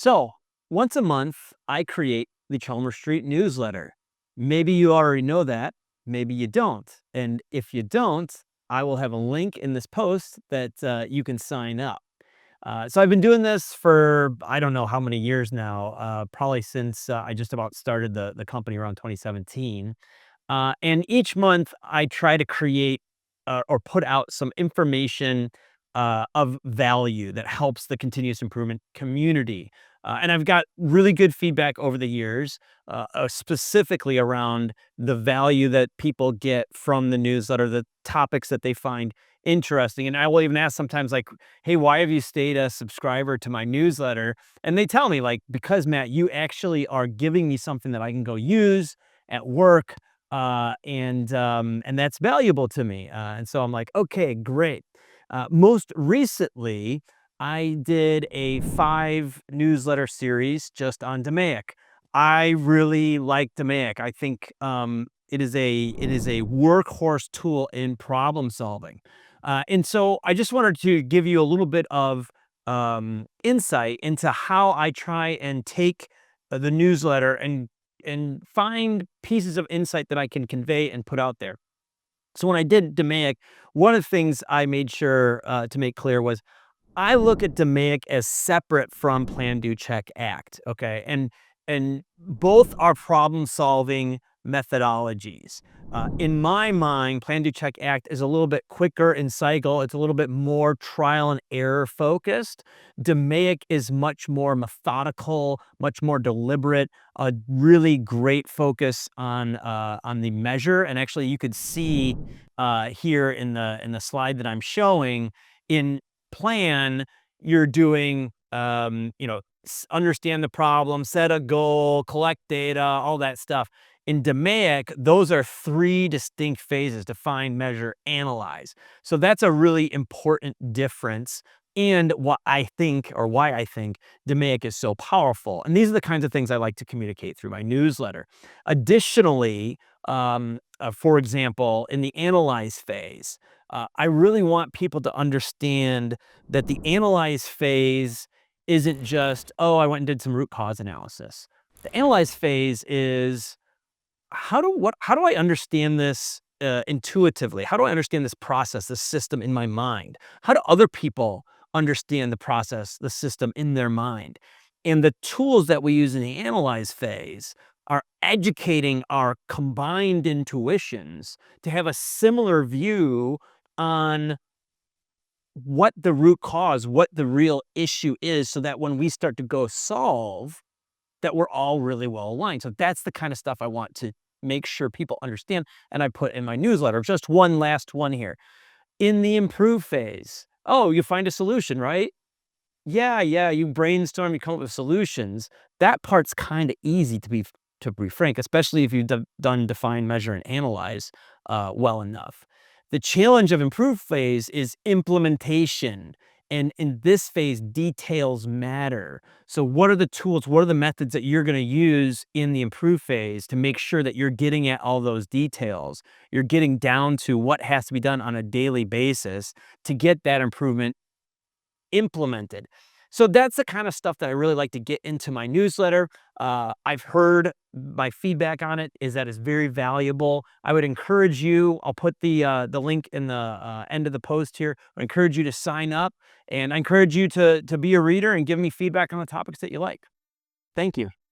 So, once a month, I create the Chalmer Street newsletter. Maybe you already know that, maybe you don't. And if you don't, I will have a link in this post that you can sign up. So I've been doing this for I don't know how many years now, probably since I just about started the company around 2017. And each month I try to create or put out some information of value that helps the continuous improvement community. And I've got really good feedback over the years, specifically around the value that people get from the newsletter, the topics that they find interesting. And I will even ask sometimes, like, hey, why have you stayed a subscriber to my newsletter? And they tell me, like, because Matt, you actually are giving me something that I can go use at work, and that's valuable to me. And so I'm like, okay, great. Most recently, I did a 5 newsletter series just on DMAIC. I really like DMAIC. I think it is a workhorse tool in problem solving. And so I just wanted to give you a little bit of insight into how I try and take the newsletter and find pieces of insight that I can convey and put out there. So when I did DMAIC, one of the things I made sure to make clear was I look at DMAIC as separate from Plan, Do, Check, Act. Okay, and both are problem-solving methodologies. In my mind, Plan, Do, Check, Act is a little bit quicker in cycle. It's a little bit more trial and error focused. DMAIC is much more methodical, much more deliberate. A really great focus on the measure. And actually, you could see here in the slide that I'm showing in Plan, you're doing understand the problem, set a goal, collect data, all that stuff. In DMAIC, those are 3 distinct phases: define, measure, analyze. So that's a really important difference, and what I think, or why I think DMAIC is so powerful. And these are the kinds of things I like to communicate through my newsletter. Additionally, for example, in the analyze phase, I really want people to understand that the analyze phase isn't just, oh, I went and did some root cause analysis. The analyze phase is, how do I understand this intuitively? How do I understand this process, this system in my mind? How do other people understand the process, the system in their mind? And the tools that we use in the analyze phase are educating our combined intuitions to have a similar view on what the root cause, what the real issue is, so that when we start to go solve, that we're all really well aligned. So that's the kind of stuff I want to make sure people understand, and I put in my newsletter. Just one last one here. In the improve phase, oh, you find a solution, right? Yeah, you brainstorm, you come up with solutions. That part's kind of easy, to be frank, especially if you've done define, measure, and analyze well enough. The challenge of improve phase is implementation. And in this phase, details matter. So what are the tools, what are the methods that you're going to use in the improve phase to make sure that you're getting at all those details? You're getting down to what has to be done on a daily basis to get that improvement implemented. So that's the kind of stuff that I really like to get into my newsletter. I've heard my feedback on it is that it's very valuable. I would encourage you, I'll put the link in the end of the post here. I encourage you to sign up, and I encourage you to be a reader and give me feedback on the topics that you like. Thank you.